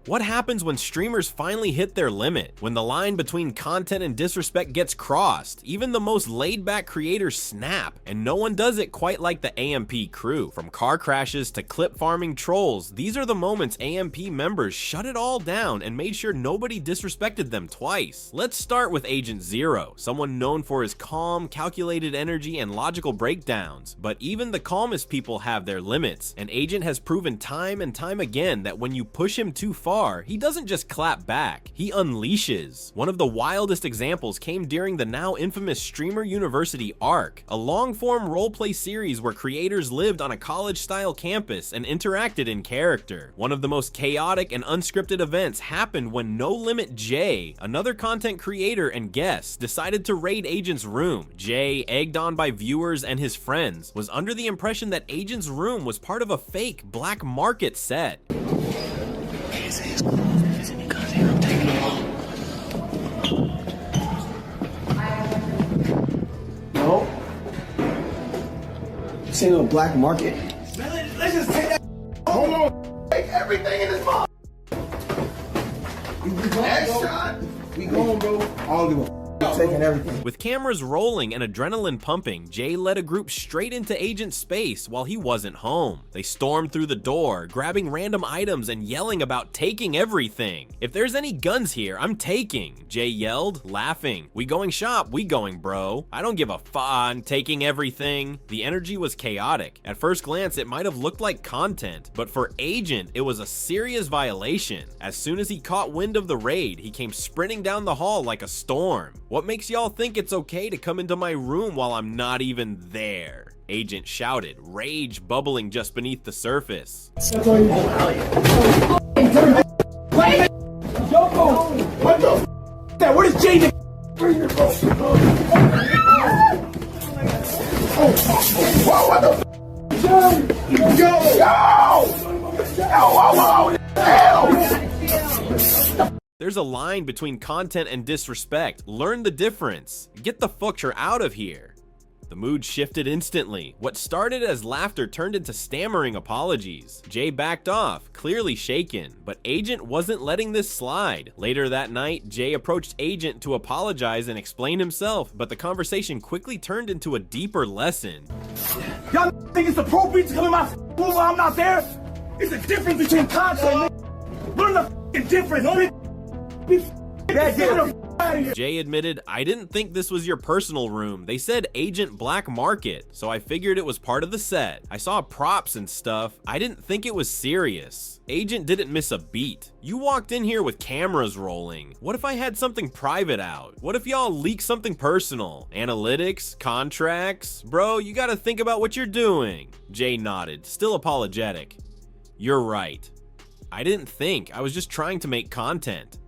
What happens when streamers finally hit their limit? When the line between content and disrespect gets crossed? Even the most laid-back creators snap, and no one does it quite like the AMP crew. From car crashes to clip farming trolls, these are the moments AMP members shut it all down and made sure nobody disrespected them twice. Let's start with Agent Zero, someone known for his calm, calculated energy and logical breakdowns. But even the calmest people have their limits, and Agent has proven time and time again that when you push him too far, he doesn't just clap back, he unleashes. One of the wildest examples came during the now infamous Streamer University arc, a long-form roleplay series where creators lived on a college-style campus and interacted in character. One of the most chaotic and unscripted events happened when No Limit Jay, another content creator and guest, decided to raid Agent's room. Jay, egged on by viewers and his friends, was under the impression that Agent's room was part of a fake black market set. No. This ain't no black market. Let's just take that. Hold on. Take everything in this mouth. We going, bro. I don't give a taking everything. With cameras rolling and adrenaline pumping, Jay led a group straight into Agent's space while he wasn't home. They stormed through the door, grabbing random items and yelling about taking everything. "If there's any guns here, I'm taking," Jay yelled, laughing. "We going shop, we going, bro. I don't give a I'm taking everything." The energy was chaotic. At first glance, it might have looked like content, but for Agent, it was a serious violation. As soon as he caught wind of the raid, he came sprinting down the hall like a storm. "What makes y'all think it's okay to come into my room while I'm not even there?" Agent shouted, rage bubbling just beneath the surface. What the that? What is Jay? What the There's a line between content and disrespect. Learn the difference. Get the fucker out of here. The mood shifted instantly. What started as laughter turned into stammering apologies. Jay backed off, clearly shaken, but Agent wasn't letting this slide. Later that night, Jay approached Agent to apologize and explain himself, but the conversation quickly turned into a deeper lesson. Y'all think it's appropriate to come in my room while I'm not there? It's a difference between content. Learn the difference. Jay admitted, "I didn't think this was your personal room. They said Agent Black Market, so I figured it was part of the set. I saw props and stuff. I didn't think it was serious." Agent didn't miss a beat. "You walked in here with cameras rolling. What if I had something private out? What if y'all leak something personal? Analytics? Contracts? Bro, you gotta think about what you're doing." Jay nodded, still apologetic. "You're right. I didn't think. I was just trying to make content."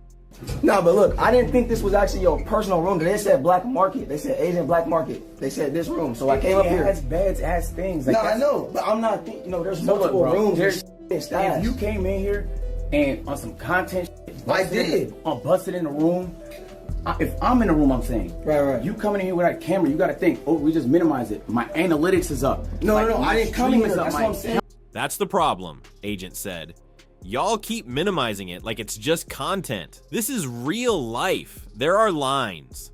Nah, but look, I didn't think this was actually your personal room. They said black market. They said Asian black market. They said this room. So I came up here. It has beds, has things. Like no, I know, but I'm not thinking, there's multiple rooms. If you came in here and on some content I did. Busted in the room. If I'm in the room, I'm saying. Right. You coming in here with that camera, you got to think, oh, we just minimize it. My analytics is up. No, I didn't come in here. That's what I'm saying. That's the problem, Agent said. Y'all keep minimizing it like it's just content. This is real life. There are lines.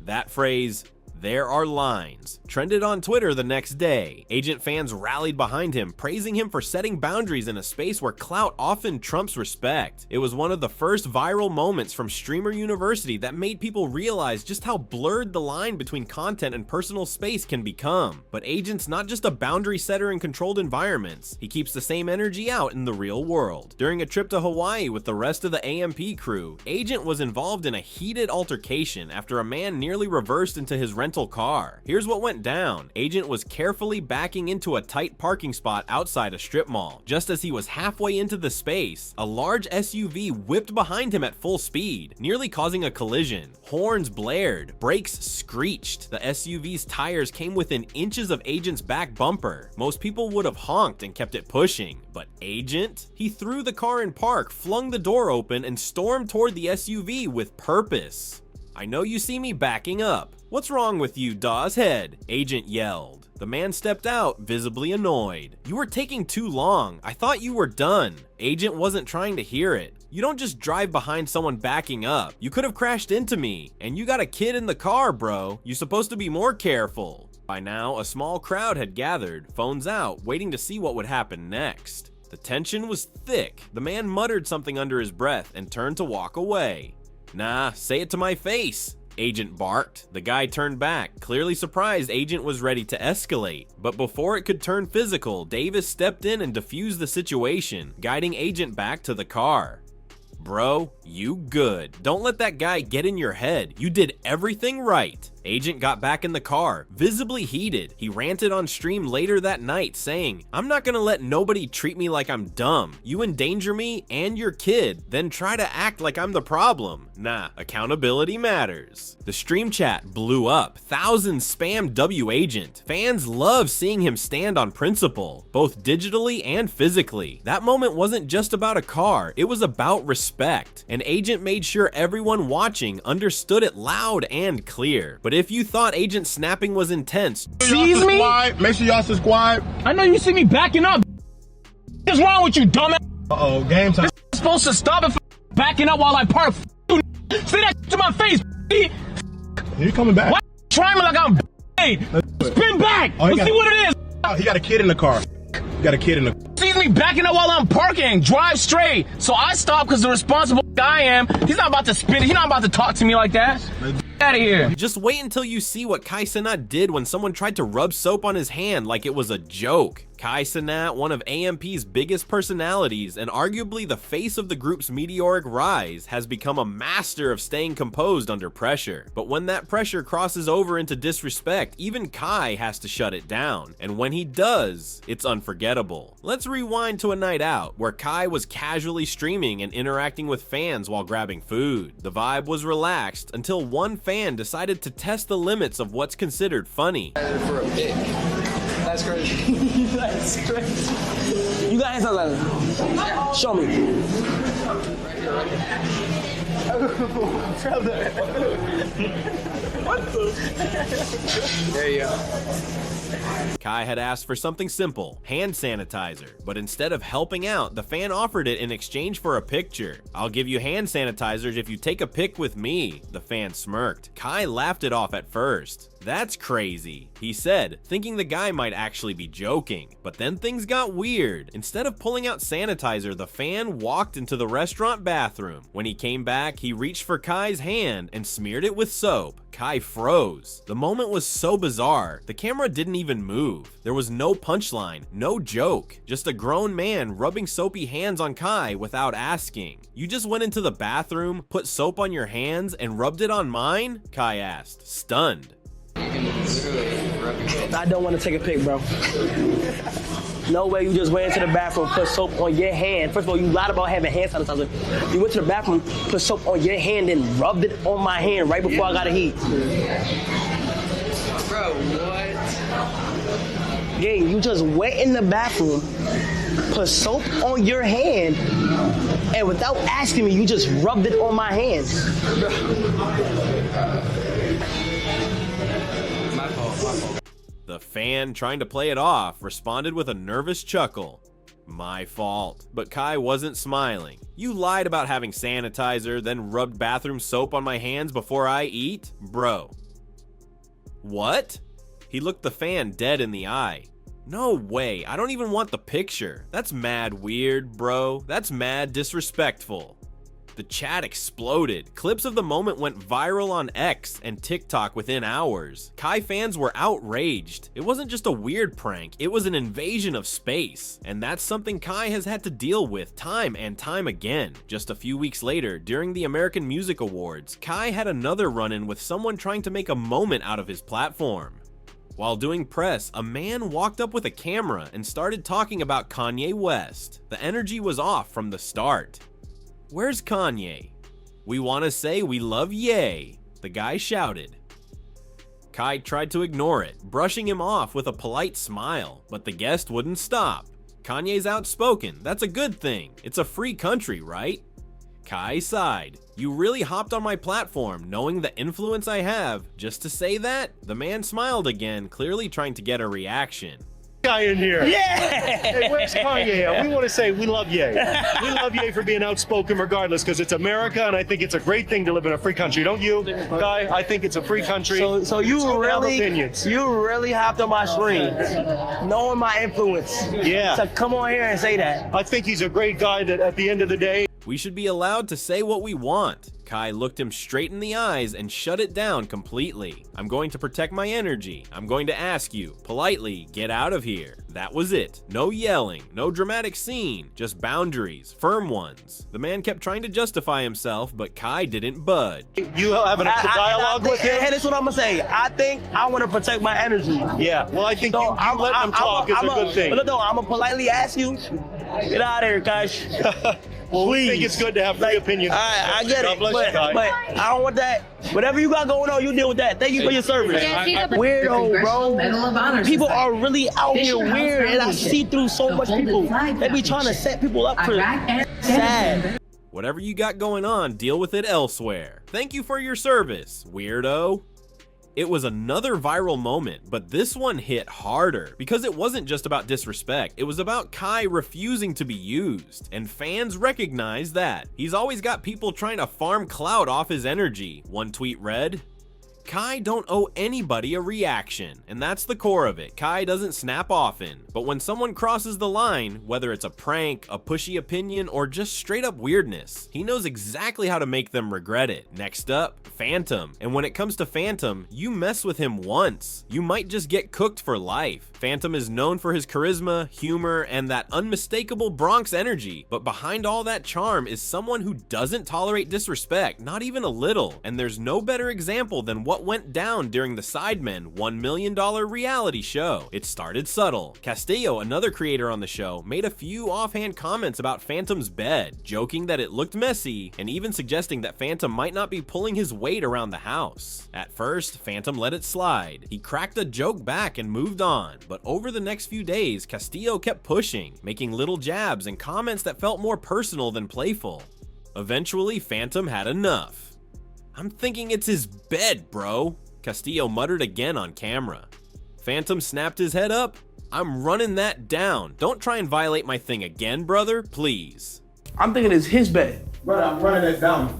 That phrase, "there are lines," trended on Twitter the next day. Agent fans rallied behind him, praising him for setting boundaries in a space where clout often trumps respect. It was one of the first viral moments from Streamer University that made people realize just how blurred the line between content and personal space can become. But Agent's not just a boundary setter in controlled environments. He keeps the same energy out in the real world. During a trip to Hawaii with the rest of the AMP crew, Agent was involved in a heated altercation after a man nearly reversed into his rental car. Here's what went down. Agent was carefully backing into a tight parking spot outside a strip mall. Just as he was halfway into the space, a large SUV whipped behind him at full speed, nearly causing a collision. Horns blared, brakes screeched. The SUV's tires came within inches of Agent's back bumper. Most people would have honked and kept it pushing, but Agent? He threw the car in park, flung the door open, and stormed toward the SUV with purpose. "I know you see me backing up. What's wrong with you, Dawes Head?" Agent yelled. The man stepped out, visibly annoyed. "You were taking too long. I thought you were done." Agent wasn't trying to hear it. You don't just drive behind someone backing up. You could have crashed into me, and you got a kid in the car, bro. You're supposed to be more careful. By now, a small crowd had gathered, phones out, waiting to see what would happen next. The tension was thick. The man muttered something under his breath and turned to walk away. Nah, say it to my face, Agent barked. The guy turned back, clearly surprised Agent was ready to escalate. But before it could turn physical, Davis stepped in and defused the situation, guiding Agent back to the car. Bro, you good. Don't let that guy get in your head. You did everything right. Agent got back in the car, visibly heated. He ranted on stream later that night saying, "I'm not gonna let nobody treat me like I'm dumb. You endanger me and your kid, then try to act like I'm the problem. Nah, accountability matters." The stream chat blew up. Thousands spammed W Agent. Fans love seeing him stand on principle, both digitally and physically. That moment wasn't just about a car, it was about respect. And Agent made sure everyone watching understood it loud and clear. But if you thought Agent snapping was intense, Sees me? Make sure y'all subscribe. I know you see me backing up. What's wrong with you, dumbass? Uh-oh, game time. You're supposed to stop it backing up while I park. You say that to my face. You coming back? Why you trying me like I'm spin back. Oh, Let's see what it is. Oh, he got a kid in the car. He got a kid in the car. Sees me backing up while I'm parking. Drive straight. So I stop because the responsible guy I am. He's not about to spin. He's not about to talk to me like that. Out of here. just wait until you see what Kai Cenat did when someone tried to rub soap on his hand like it was a joke. Kai Cenat, one of AMP's biggest personalities and arguably the face of the group's meteoric rise, has become a master of staying composed under pressure. But when that pressure crosses over into disrespect, even Kai has to shut it down. And when he does, it's unforgettable. Let's rewind to a night out, where Kai was casually streaming and interacting with fans while grabbing food. The vibe was relaxed until one fan decided to test the limits of what's considered funny. For a pic. That's crazy. That's crazy. You got hands on that. Show me. Right here, right here. What the? There you go. Kai had asked for something simple, hand sanitizer, but instead of helping out, the fan offered it in exchange for a picture. "I'll give you hand sanitizers if you take a pic with me," the fan smirked. Kai laughed it off at first. "That's crazy," he said, thinking the guy might actually be joking. But then things got weird. Instead of pulling out sanitizer, the fan walked into the restaurant bathroom. When he came back, he reached for Kai's hand and smeared it with soap. Kai froze. The moment was so bizarre, the camera didn't even move. There was no punchline, no joke, just a grown man rubbing soapy hands on Kai without asking. "You just went into the bathroom, put soap on your hands, and rubbed it on mine?" Kai asked, stunned. I don't want to take a pic, bro. No way you just went into the bathroom, put soap on your hand. First of all, you lied about having hand sanitizer. You went to the bathroom, put soap on your hand, and rubbed it on my hand right before I got a heat. Bro, what? Yeah, you just went in the bathroom, put soap on your hand, and without asking me, you just rubbed it on my hand. My fault. The fan, trying to play it off, responded with a nervous chuckle. "My fault." But Kai wasn't smiling. "You lied about having sanitizer, then rubbed bathroom soap on my hands before I eat? Bro." "What?" He looked the fan dead in the eye. "No way, I don't even want the picture. That's mad weird, bro. That's mad disrespectful." The chat exploded. Clips of the moment went viral on X and TikTok within hours. Kai fans were outraged. It wasn't just a weird prank, it was an invasion of space. And that's something Kai has had to deal with time and time again. Just a few weeks later, during the American Music Awards, Kai had another run-in with someone trying to make a moment out of his platform. While doing press, a man walked up with a camera and started talking about Kanye West. The energy was off from the start. "Where's Kanye? We want to say we love Ye," the guy shouted. Kai tried to ignore it, brushing him off with a polite smile, but the guest wouldn't stop. "Kanye's outspoken, that's a good thing. It's a free country, right?" Kai sighed. "You really hopped on my platform, knowing the influence I have, just to say that?" The man smiled again, clearly trying to get a reaction. guy in here. Yeah. Hey, where's Kanye at? We want to say we love Ye. We love Ye for being outspoken regardless, because it's America, and I think it's a great thing to live in a free country. Don't you, Guy? I think it's a free country. So you It's okay to have really, opinions. you really hopped on my stream, knowing my influence. Yeah. So come on here and say that. I think he's a great guy that at the end of the day, We should be allowed to say what we want. Kai looked him straight in the eyes and shut it down completely. I'm going to protect my energy. I'm going to ask you, politely, get out of here. That was it. No yelling, no dramatic scene, just boundaries, firm ones. The man kept trying to justify himself, but Kai didn't budge. you having a dialogue with him. Hey, that's what I'm gonna say. I think I want to protect my energy. Yeah, well, I think So you letting him talk is a good thing. But no, I'm gonna politely ask you, get out of here, guys. Well, we think it's good to have free opinions. I get God it, bless but, you, Kai. but I don't want that. Whatever you got going on, you deal with that. Thank you for your service. Weirdo, bro. People are really out here weird, and I see through so much people. They be trying to set people up for sad. Whatever you got going on, deal with it elsewhere. Thank you for your service, weirdo. It was another viral moment, but this one hit harder because it wasn't just about disrespect. It was about Kai refusing to be used, and fans recognize that. He's always got people trying to farm clout off his energy. One tweet read, Kai don't owe anybody a reaction, and that's the core of it. Kai doesn't snap often, but when someone crosses the line, whether it's a prank, a pushy opinion, or just straight up weirdness, he knows exactly how to make them regret it. Next up, Phantom. And when it comes to Phantom, you mess with him once, you might just get cooked for life. Phantom is known for his charisma, humor, and that unmistakable Bronx energy, but behind all that charm is someone who doesn't tolerate disrespect, not even a little, and there's no better example than what went down during the Sidemen $1 million reality show. It started subtle. Castillo, another creator on the show, made a few offhand comments about Phantom's bed, joking that it looked messy, and even suggesting that Phantom might not be pulling his weight around the house. At first, Phantom let it slide. He cracked a joke back and moved on, but over the next few days, Castillo kept pushing, making little jabs and comments that felt more personal than playful. Eventually, Phantom had enough. I'm thinking it's his bed, bro, Castillo muttered again on camera. Phantom snapped his head up. I'm running that down. Don't try and violate my thing again, brother, please. I'm thinking it's his bed. Brother, I'm running that down.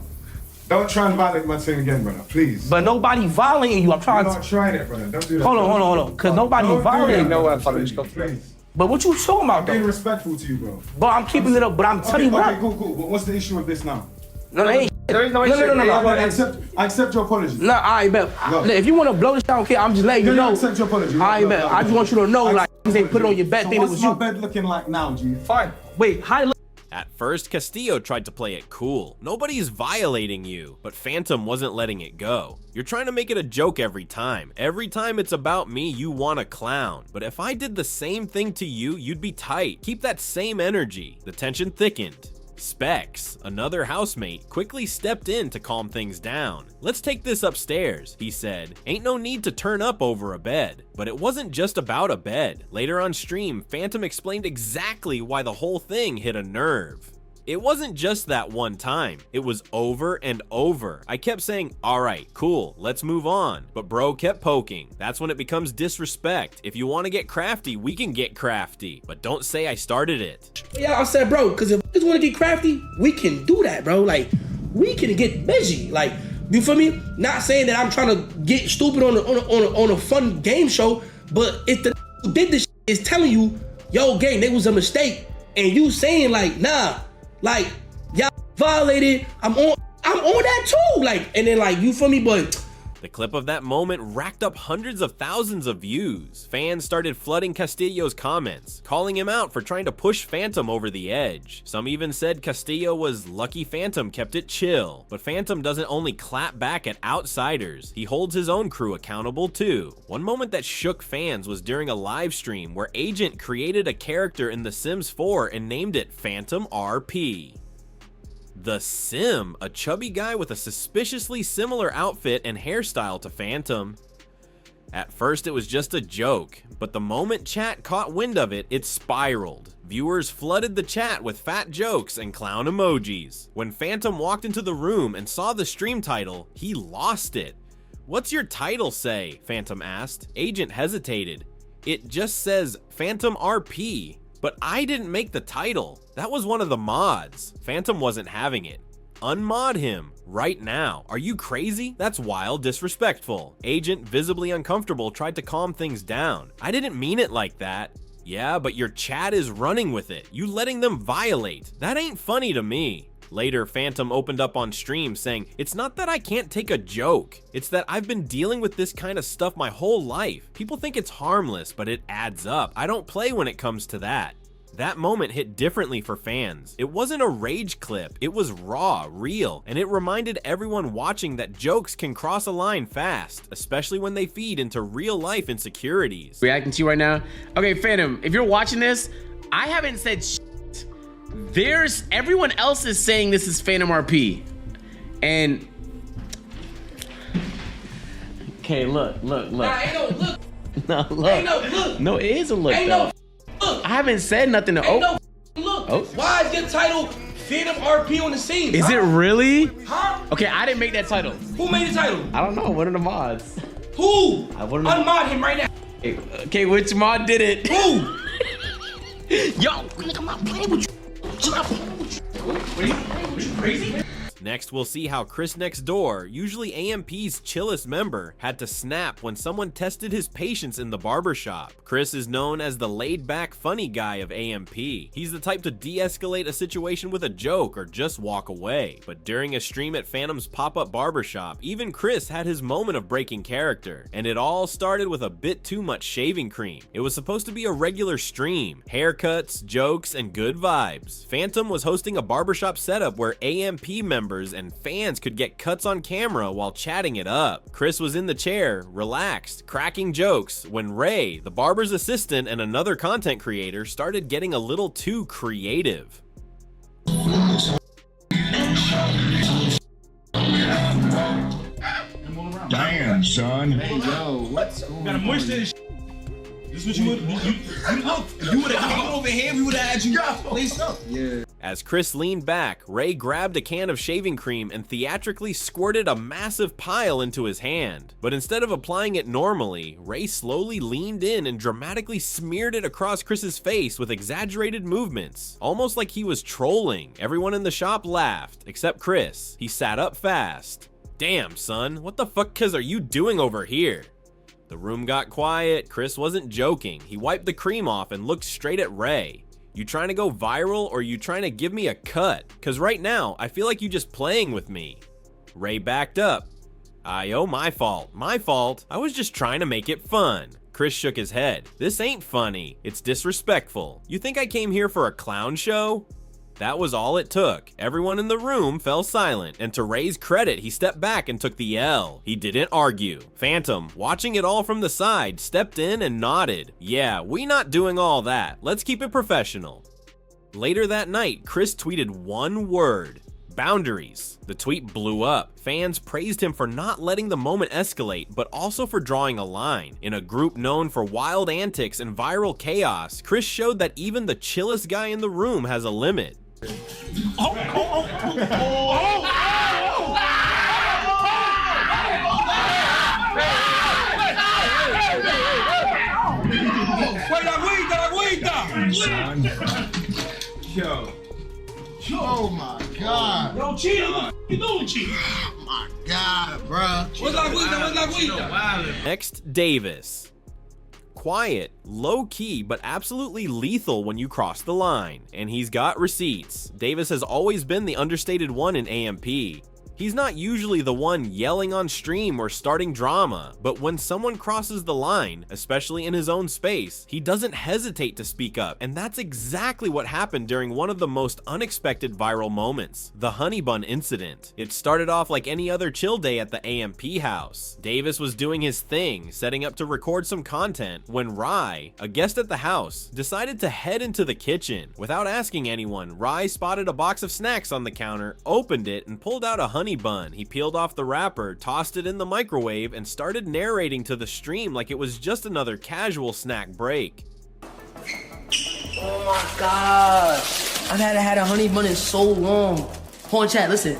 Don't try and violate my thing again, brother, please. But nobody violating you. I'm trying I'm to. not trying it, brother. Don't do that. Hold on. Cause nobody violating. Please. But what you talking about Being though? respectful to you, bro. But I'm keeping it up. But I'm telling you Okay, what. cool. But what's the issue with this now? No, there ain't. There is no I accept your apology. No, I bet. No. If you want to blow this down, okay, I'm just letting you No, know. accept your apology. I bet. I just want you to know, like, they put it on your bed, So think it what's was my you. bed looking like now, G? Fine. Wait, high. At first, Castillo tried to play it cool. Nobody's violating you, but Phantom wasn't letting it go. You're trying to make it a joke every time. Every time it's about me, you want a clown. But if I did the same thing to you, you'd be tight. Keep that same energy. The tension thickened. Specs, another housemate, quickly stepped in to calm things down. Let's take this upstairs, he said. Ain't no need to turn up over a bed. But it wasn't just about a bed. Later on stream, Phantom explained exactly why the whole thing hit a nerve. It wasn't just that one time, it was over and over. I kept saying, alright, cool, let's move on. But bro kept poking. That's when it becomes disrespect. If you want to get crafty, we can get crafty. But don't say I started it. Yeah, I said, bro, because if you want to get crafty, we can do that, bro. Like, we can get busy. Like, you feel me? Not saying that I'm trying to get stupid on a fun game show, but if the who did this is telling you, yo, gang, they was a mistake, and you saying like, nah, like y'all violated, I'm on that too. Like, and then like, you feel me? But the clip of that moment racked up hundreds of thousands of views. Fans started flooding Castillo's comments, calling him out for trying to push Phantom over the edge. Some even said Castillo was lucky Phantom kept it chill. But Phantom doesn't only clap back at outsiders, he holds his own crew accountable too. One moment that shook fans was during a live stream where Agent created a character in The Sims 4 and named it Phantom RP. The Sim, a chubby guy with a suspiciously similar outfit and hairstyle to Phantom. At first it was just a joke, but the moment chat caught wind of it, it spiraled. Viewers flooded the chat with fat jokes and clown emojis. When Phantom walked into the room and saw the stream title, he lost it. What's your title say? Phantom asked. Agent hesitated. It just says Phantom RP, but I didn't make the title. That was one of the mods. Phantom wasn't having it. Unmod him right now. Are you crazy? That's wild disrespectful. Agent, visibly uncomfortable, tried to calm things down. I didn't mean it like that. Yeah, but your chat is running with it. You letting them violate. That ain't funny to me. Later, Phantom opened up on stream saying, it's not that I can't take a joke. It's that I've been dealing with this kind of stuff my whole life. People think it's harmless, but it adds up. I don't play when it comes to that. That moment hit differently for fans. It wasn't a rage clip, it was raw, real, and it reminded everyone watching that jokes can cross a line fast, especially when they feed into real life insecurities. Reacting to you right now. Okay, Phantom, if you're watching this, I haven't said shit. Everyone else is saying this is Phantom RP. And okay, look. Nah, ain't no look. No, look. Ain't no look. No, it is a look Ain't though. no look. I haven't said nothing to Ain't no look. Oh. Why is your title Phantom RP on the scene? Is it really? Huh? Okay, I didn't make that title. Who made the title? I don't know, one of the mods. Who? I wouldn't know. Unmod him right now. Okay, which mod did it? Who? Yo, nigga, I'm not playing with you. I'm not playing with you. What are you crazy? Next, we'll see how Chris Next Door, usually AMP's chillest member, had to snap when someone tested his patience in the barbershop. Chris is known as the laid-back funny guy of AMP. He's the type to de-escalate a situation with a joke or just walk away. But during a stream at Phantom's pop-up barbershop, even Chris had his moment of breaking character. And it all started with a bit too much shaving cream. It was supposed to be a regular stream. Haircuts, jokes, and good vibes. Phantom was hosting a barbershop setup where AMP members and fans could get cuts on camera while chatting it up. Chris was in the chair, relaxed, cracking jokes, when Ray, the barber's assistant and another content creator, started getting a little too creative. Damn, son. Hey, yo, what's gotta mush this? This is what you would look. If you would have came over here, we would have had you laced up. Yeah. As Chris leaned back, Ray grabbed a can of shaving cream and theatrically squirted a massive pile into his hand. But instead of applying it normally, Ray slowly leaned in and dramatically smeared it across Chris's face with exaggerated movements, almost like he was trolling. Everyone in the shop laughed, except Chris. He sat up fast. Damn, son, what the fuck are you doing over here? The room got quiet. Chris wasn't joking. He wiped the cream off and looked straight at Ray. You trying to go viral or you trying to give me a cut? Cause right now, I feel like you just playing with me. Ray backed up. My fault. My fault. I was just trying to make it fun. Chris shook his head. This ain't funny. It's disrespectful. You think I came here for a clown show? That was all it took. Everyone in the room fell silent, and to Ray's credit, he stepped back and took the L. He didn't argue. Phantom, watching it all from the side, stepped in and nodded. Yeah, we not doing all that. Let's keep it professional. Later that night, Chris tweeted one word: boundaries. The tweet blew up. Fans praised him for not letting the moment escalate, but also for drawing a line. In a group known for wild antics and viral chaos, Chris showed that even the chillest guy in the room has a limit. Yo. Oh my God. Yo, Cheetah, what you doing, Cheetah? Oh my God, bro. What's La Guita? Next, Davis. Quiet, low-key, but absolutely lethal when you cross the line. And he's got receipts. Davis has always been the understated one in AMP. He's not usually the one yelling on stream or starting drama, but when someone crosses the line, especially in his own space, he doesn't hesitate to speak up, and that's exactly what happened during one of the most unexpected viral moments, the Honey Bun incident. It started off like any other chill day at the AMP house. Davis was doing his thing, setting up to record some content, when Rye, a guest at the house, decided to head into the kitchen. Without asking anyone, Rye spotted a box of snacks on the counter, opened it, and pulled out a honey bun. He peeled off the wrapper, tossed it in the microwave, and started narrating to the stream like it was just another casual snack break. Oh my God. I've had a honey bun in so long. Hold on, chat, listen.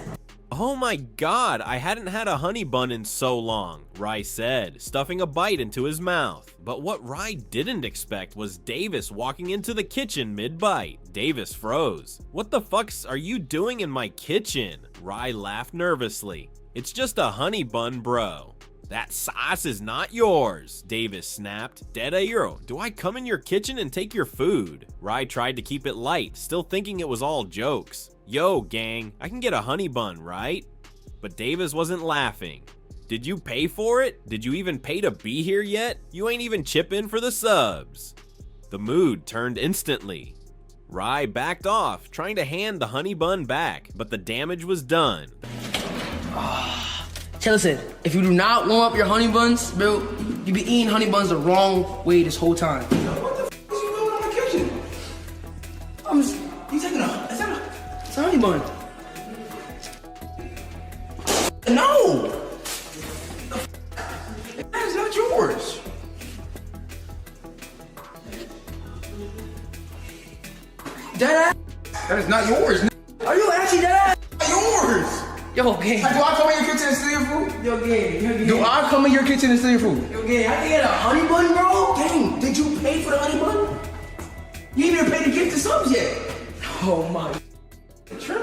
Oh my god, I hadn't had a honey bun in so long, Rai said, stuffing a bite into his mouth. But what Rai didn't expect was Davis walking into the kitchen mid-bite. Davis froze. What the fucks are you doing in my kitchen? Rai laughed nervously. It's just a honey bun, bro. That sauce is not yours, Davis snapped. Dead Aero, do I come in your kitchen and take your food? Rai tried to keep it light, still thinking it was all jokes. Yo, gang, I can get a honey bun, right? But Davis wasn't laughing. Did you pay for it? Did you even pay to be here yet? You ain't even chip in for the subs. The mood turned instantly. Rai backed off, trying to hand the honey bun back, but the damage was done. So listen, if you do not warm up your honey buns, bro, you be eating honey buns the wrong way this whole time. What the f is you doing in my kitchen? You taking it's a honey bun. No! That is not yours. That is not yours. Are you actually that not yours? Yo, gang. Do I come in your kitchen and steal your food? Yo, gang. Do I come in your kitchen and steal your food? Yo, gang, I can get a honey bun, bro? Gang, did you pay for the honey bun? You ain't even paid to gift the subs yet. Oh my.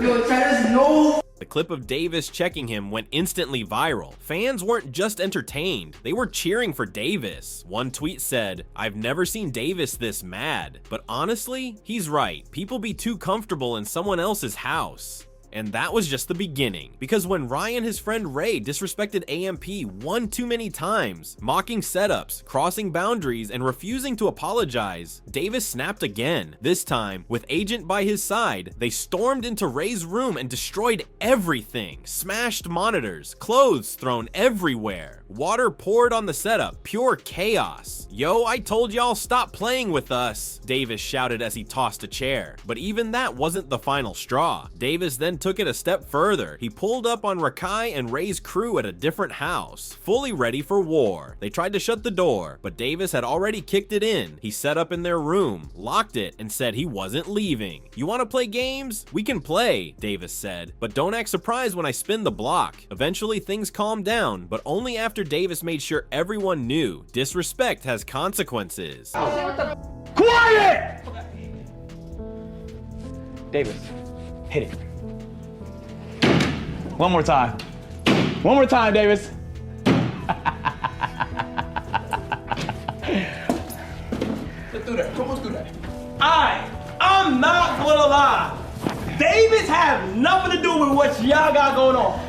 Yo, there's no. The clip of Davis checking him went instantly viral. Fans weren't just entertained, they were cheering for Davis. One tweet said, "I've never seen Davis this mad." But honestly, he's right. People be too comfortable in someone else's house. And that was just the beginning, because when Rai and his friend Ray disrespected AMP one too many times, mocking setups, crossing boundaries, and refusing to apologize, Davis snapped again. This time, with Agent by his side, they stormed into Ray's room and destroyed everything. Smashed monitors, clothes thrown everywhere, water poured on the setup, pure chaos. Yo, I told y'all stop playing with us, Davis shouted as he tossed a chair. But even that wasn't the final straw. Davis then took it a step further. He pulled up on Rakai and Ray's crew at a different house, fully ready for war. They tried to shut the door, but Davis had already kicked it in. He set up in their room, locked it, and said he wasn't leaving. You want to play games? We can play, Davis said, but don't act surprised when I spin the block. Eventually things calmed down, but only after Davis made sure everyone knew disrespect has consequences. Quiet! Davis, hit it. One more time. One more time, Davis. Let's do that. Come on, let's do that. I'm not gonna lie. Davis have nothing to do with what y'all got going on.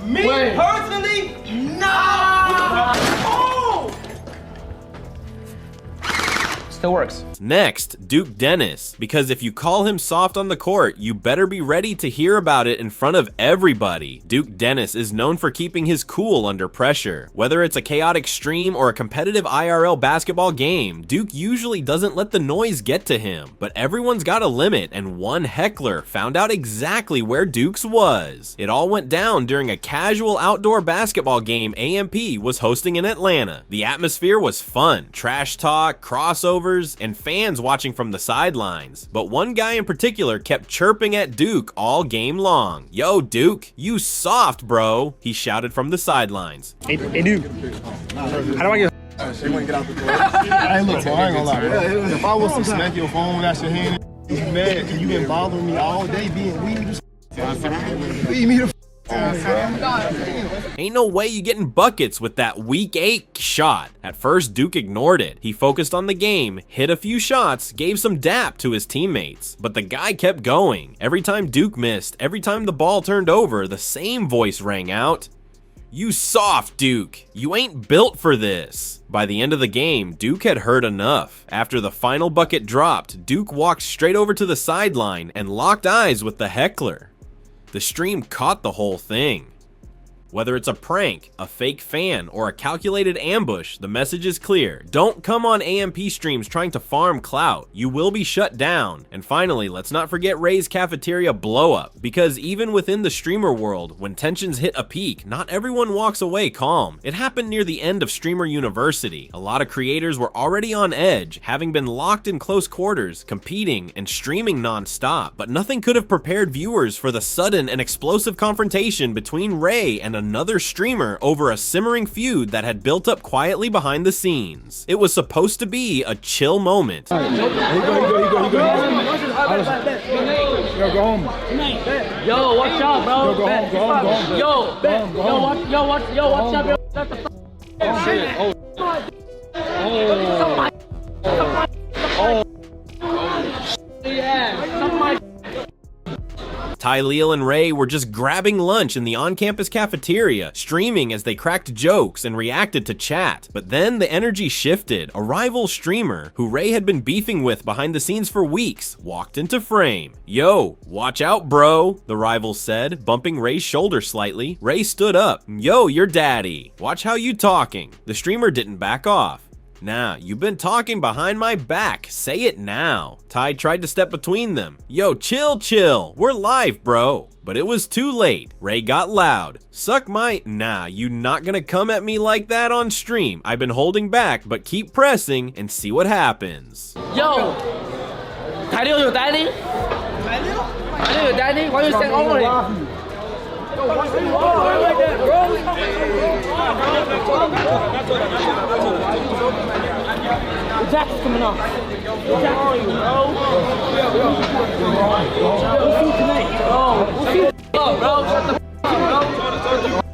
Me personally, no! Oh! Still works. Next, Duke Dennis, because if you call him soft on the court, you better be ready to hear about it in front of everybody. Duke Dennis is known for keeping his cool under pressure. Whether it's a chaotic stream or a competitive IRL basketball game, Duke usually doesn't let the noise get to him. But everyone's got a limit, and one heckler found out exactly where Duke's was. It all went down during a casual outdoor basketball game AMP was hosting in Atlanta. The atmosphere was fun, trash talk, crossovers, and fans watching from the sidelines. But one guy in particular kept chirping at Duke all game long. Yo, Duke, you soft, bro, he shouted from the sidelines. Hey, Duke. How do I get? Hey, look, bro, I ain't gonna lie, bro. If I was to smack your phone out your hand, you mad and you been bothering me all day being weird. Leave me the Ain't no way you getting buckets with that weak 8 shot. At first, Duke ignored it. He focused on the game, hit a few shots, gave some dap to his teammates. But the guy kept going. Every time Duke missed, every time the ball turned over, the same voice rang out. You soft, Duke. You ain't built for this. By the end of the game, Duke had heard enough. After the final bucket dropped, Duke walked straight over to the sideline and locked eyes with the heckler. The stream caught the whole thing. Whether it's a prank, a fake fan, or a calculated ambush, the message is clear. Don't come on AMP streams trying to farm clout. You will be shut down. And finally, let's not forget Ray's cafeteria blow up, because even within the streamer world, when tensions hit a peak, not everyone walks away calm. It happened near the end of Streamer University. A lot of creators were already on edge, having been locked in close quarters, competing and streaming non-stop, but nothing could have prepared viewers for the sudden and explosive confrontation between Ray and another streamer over a simmering feud that had built up quietly behind the scenes. It was supposed to be a chill moment. Yo, go home. Yo, watch out, bro. Go home. Yo, watch out, bro. Shut the fuck. Oh, shit. Tyleal and Ray were just grabbing lunch in the on-campus cafeteria, streaming as they cracked jokes and reacted to chat. But then the energy shifted. A rival streamer, who Ray had been beefing with behind the scenes for weeks, walked into frame. Yo, watch out, bro, the rival said, bumping Ray's shoulder slightly. Ray stood up. Yo, your daddy. Watch how you talking. The streamer didn't back off. Nah, you've been talking behind my back. Say it now. Ty tried to step between them. Yo, chill. We're live, bro. But it was too late. Ray got loud. Suck my... Nah, you not gonna come at me like that on stream. I've been holding back, but keep pressing and see what happens. Yo! Tyleal, your daddy? Tyleal, your daddy? Why you saying only? The jacket's coming off. What's on you, bro? We'll see tonight. We'll see up, bro. Shut the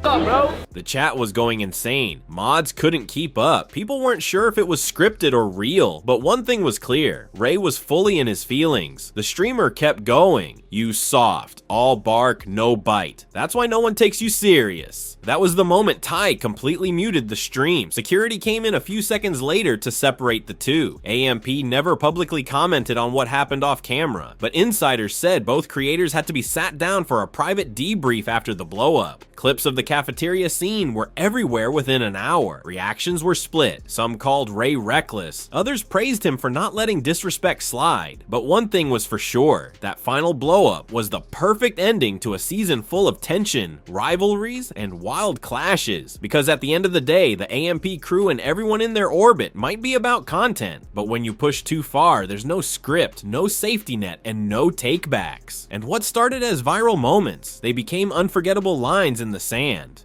up, bro. The chat was going insane. Mods couldn't keep up. People weren't sure if it was scripted or real, but one thing was clear. Ray was fully in his feelings. The streamer kept going. You soft, all bark, no bite. That's why no one takes you serious. That was the moment Ty completely muted the stream. Security came in a few seconds later to separate the two. AMP never publicly commented on what happened off camera, but insiders said both creators had to be sat down for a private debrief after the blow up. Clips of the cafeteria scene were everywhere within an hour. Reactions were split. Some called Ray reckless. Others praised him for not letting disrespect slide. But one thing was for sure, that final blow up was the perfect ending to a season full of tension, rivalries, and wild clashes. Because at the end of the day, the AMP crew and everyone in their orbit might be about content, but when you push too far, there's no script, no safety net, and no takebacks. And what started as viral moments, they became unforgettable lines in the sand.